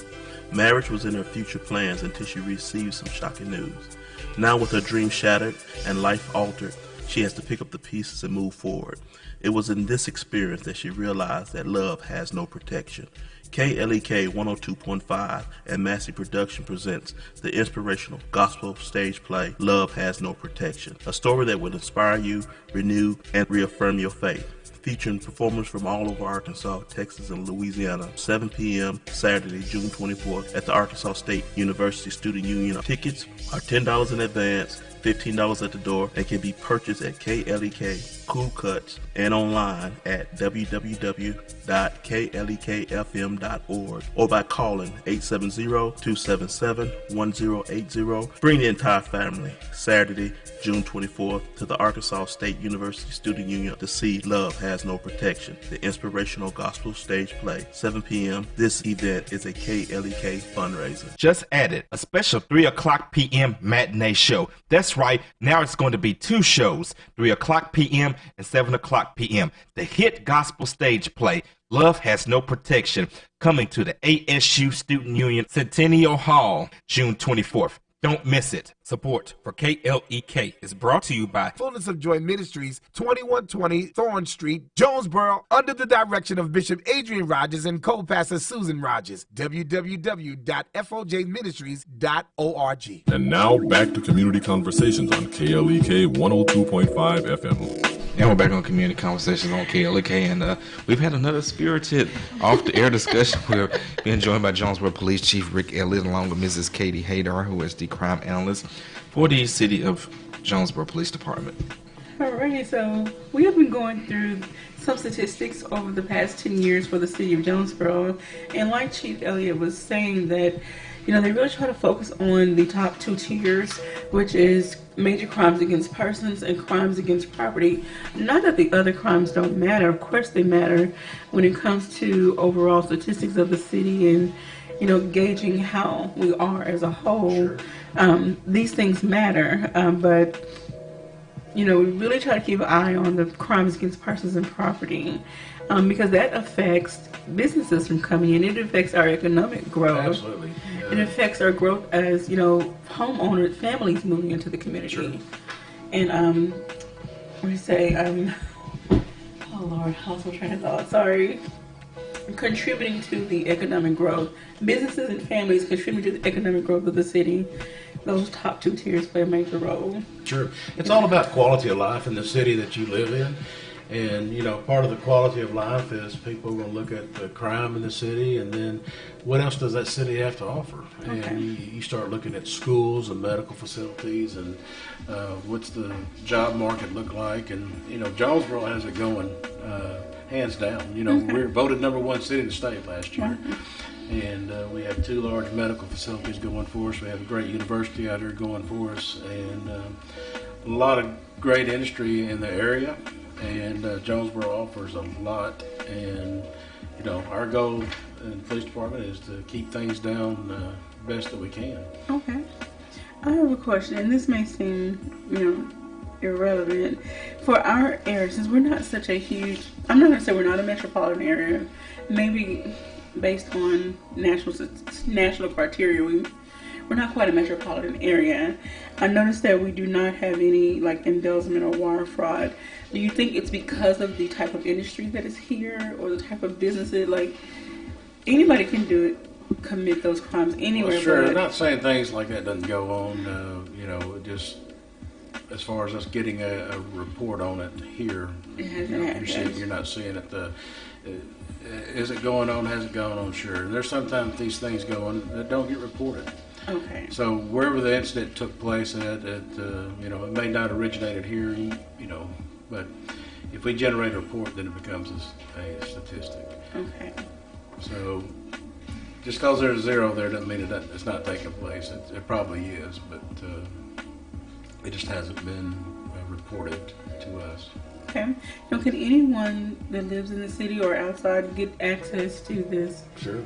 Marriage was in her future plans until she received some shocking news. Now with her dream shattered and life altered, she has to pick up the pieces and move forward. It was in this experience that she realized that love has no protection. KLEK 102.5 and Massey Production presents the inspirational gospel stage play, Love Has No Protection, a story that will inspire you, renew, and reaffirm your faith. Featuring performers from all over Arkansas, Texas, and Louisiana, 7 p.m. Saturday, June 24th at the Arkansas State University Student Union. Tickets are $10 in advance, $15 at the door, and can be purchased at KLEK, Cool Cuts, and online at www.klekfm.org or by calling 870-277-1080. Bring the entire family Saturday, June 24th to the Arkansas State University Student Union to see Love Has No Protection, the inspirational gospel stage play, 7 p.m. This event is a KLEK fundraiser. Just added a special 3 o'clock p.m. matinee show. That's right, now it's going to be 2 shows, 3 o'clock p.m. and 7 o'clock p.m. The hit gospel stage play, Love Has No Protection, coming to the ASU Student Union Centennial Hall, June 24th. Don't miss it. Support for KLEK is brought to you by Fullness of Joy Ministries, 2120 Thorn Street, Jonesboro, under the direction of Bishop Adrian Rogers and co-pastor Susan Rogers. www.fjministries.org. And now back to Community Conversations on KLEK 102.5 FM. And we're back on Community Conversations on KLEK, and we've had another spirited off-the-air discussion. We're being joined by Jonesboro Police Chief Rick Elliott, along with Mrs. Katie Haydar, who is the crime analyst for the City of Jonesboro Police Department. Alrighty, so we have been going through some statistics over the past 10 years for the City of Jonesboro, and like Chief Elliott was saying that, you know, they really try to focus on the top 2 tiers, which is major crimes against persons and crimes against property. Not that the other crimes don't matter. Of course they matter when it comes to overall statistics of the city and, you know, gauging how we are as a whole. Sure. These things matter, but, you know, we really try to keep an eye on the crimes against persons and property. Because that affects businesses from coming in. It affects our economic growth. Absolutely. It affects our growth as, you know, homeowners, families moving into the community. Sure. And, what do you say? Oh Lord, I lost my train of thought. Sorry. Contributing to the economic growth. Businesses and families contribute to the economic growth of the city. Those top 2 tiers play a major role. Sure. It's all about quality of life in the city that you live in. And, you know, part of the quality of life is people will look at the crime in the city, and then what else does that city have to offer? Okay. And you start looking at schools and medical facilities and what's the job market look like. And, you know, Jonesboro has it going hands down. You know, we were voted #1 city in the state last year. And we have 2 large medical facilities going for us. We have a great university out here going for us, and a lot of great industry in the area. And Jonesboro offers a lot, and you know, our goal in the police department is to keep things down best that we can. Okay. I have a question, and this may seem, you know, irrelevant. For our area, since we're not such a huge, I'm not going to say we're not a metropolitan area, maybe based on national criteria, we're not quite a metropolitan area. I noticed that we do not have any like embezzlement or wire fraud. Do you think it's because of the type of industry that is here, or the type of businesses? Like, anybody can do it, commit those crimes anywhere. Well, sure, I'm not saying things like that doesn't go on. You know, just as far as us getting a report on it here, you're not seeing it. Is it going on? Has it gone on? Sure. There's sometimes these things go on that don't get reported. Okay. So wherever the incident took place at, you know, it may not originated here, you know, but if we generate a report, then it becomes a statistic. Okay. So just because there's a 0 there doesn't mean it's not taking place. It probably is, but it just hasn't been reported to us. Okay. Now, can anyone that lives in the city or outside get access to this? Sure.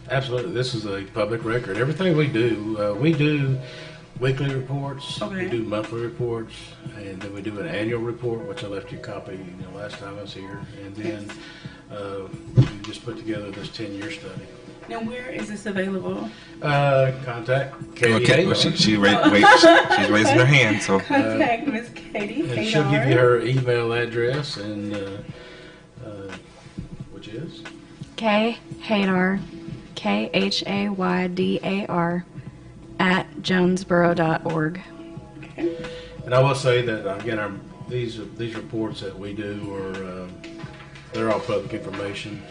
Absolutely. This is a public record. Everything we do weekly reports, we do monthly reports, and then we do an annual report, which I left you a copy last time I was here. And then we just put together this 10-year study. Now, where is this available? Contact Katie. Okay, well, she's raising her hand. So contact Miss Katie. And she'll give you her email address, and which is K Haydar, KHAYDAR @jonesboro.org. Okay. And I will say that again, these reports that we do are they're all public information.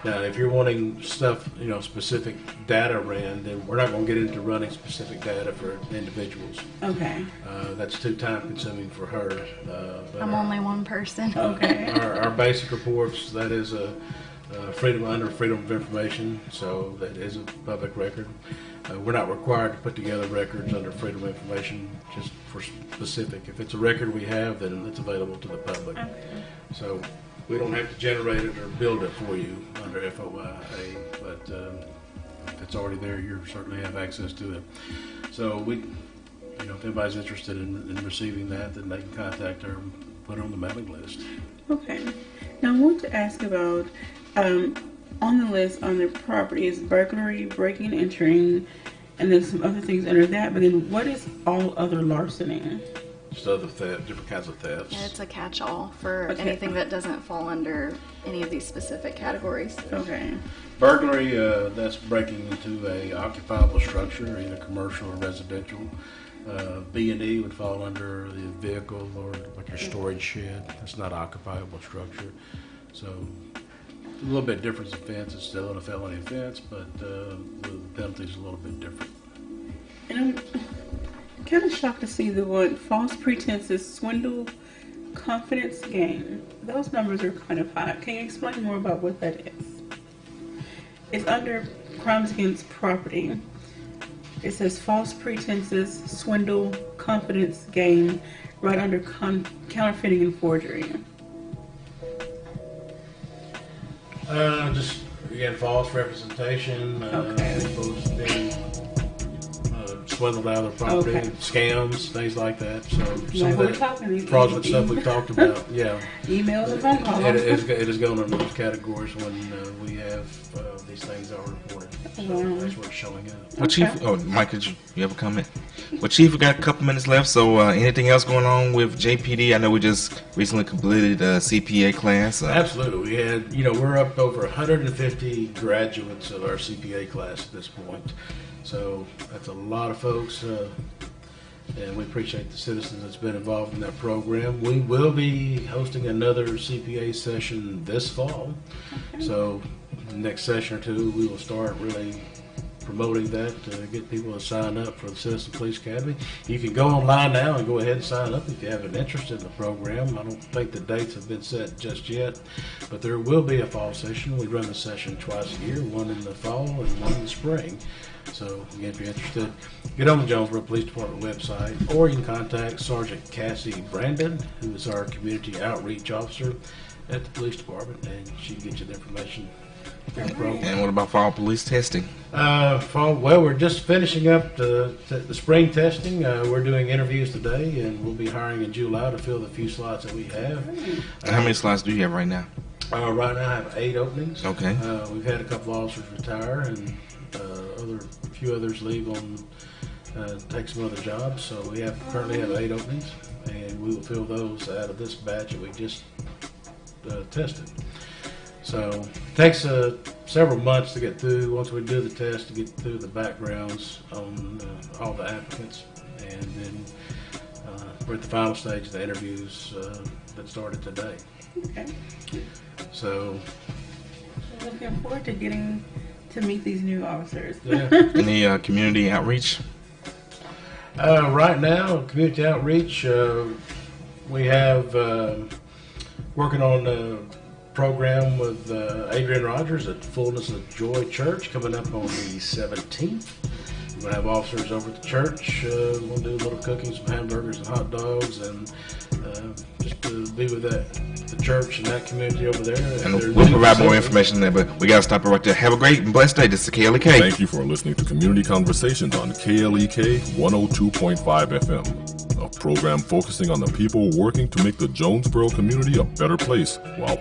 Now, if you're wanting stuff, specific data ran, then we're not going to get into running specific data for individuals. Okay. That's too time consuming for her. I'm only one person. Okay. Our basic reports, that is freedom of information, so that is a public record. We're not required to put together records under freedom of information just for specific. If it's a record we have, then it's available to the public. Okay. So we don't have to generate it or build it for you under FOIA, but if it's already there, you certainly have access to it. So if anybody's interested in receiving that, then they can contact her and put her on the mailing list. Okay. Now I want to ask about, on the list on the property is burglary, breaking and entering, and then some other things under that, but then what is all other larceny? Just other theft, different kinds of thefts. Yeah, it's a catch-all for anything that doesn't fall under any of these specific categories. Okay. Burglary, that's breaking into a occupiable structure, either commercial or residential. B&E would fall under the vehicle or like your storage shed. That's not an occupiable structure. So a little bit different offense. It's still a felony offense, but the penalty is a little bit different. And I'm kind of shocked to see the one false pretenses, swindle, confidence game. Those numbers are kind of high. Can you explain more about what that is? It's under crimes against property. It says false pretenses, swindle, confidence game, right under counterfeiting and forgery. Just again, false representation. People's been swindled out of their property, scams, things like that. So some of that fraudulent stuff we've talked about. Yeah. Email and phone call. It is going under those categories when we have these things are reported. So that's where it's showing up. Well, Chief, Mike, did you have a comment? Well, Chief, we got a couple minutes left, so anything else going on with JPD? I know we just recently completed a CPA class. Absolutely. We had, we're up over 150 graduates of our CPA class at this point. So that's a lot of folks, and we appreciate the citizens that's been involved in that program. We will be hosting another CPA session this fall. So next session or two, we will start really promoting that to get people to sign up for the Citizen Police Academy. You can go online now and go ahead and sign up if you have an interest in the program. I don't think the dates have been set just yet, but there will be a fall session. We run the session twice a year, one in the fall and one in the spring. So again, if you're interested, get on the Jonesboro Police Department website, or you can contact Sergeant Cassie Brandon, who is our community outreach officer at the police department, and she can get you the information. And what about fall police testing? Well, we're just finishing up the spring testing. We're doing interviews today, and we'll be hiring in July to fill the few slots that we have. How many slots do you have right now? Right now I have 8 openings. Okay. We've had a couple of officers retire, and a few others leave on take some other jobs. So we currently have 8 openings, and we will fill those out of this batch that we just tested. So it takes several months to get through, once we do the test, to get through the backgrounds on all the applicants. And then we're at the final stage of the interviews that started today. Okay. So looking forward to getting to meet these new officers. Yeah. Any community outreach? Right now, community outreach, we have working on a program with Adrian Rogers at Fullness of Joy Church coming up on the 17th. We're going to have officers over at the church. We'll do a little cooking, some hamburgers and hot dogs, and just to be with the church and that community over there. And we'll provide more information there, but we got to stop it right there. Have a great and blessed day. This is KLEK. Thank you for listening to Community Conversations on KLEK 102.5 FM, a program focusing on the people working to make the Jonesboro community a better place while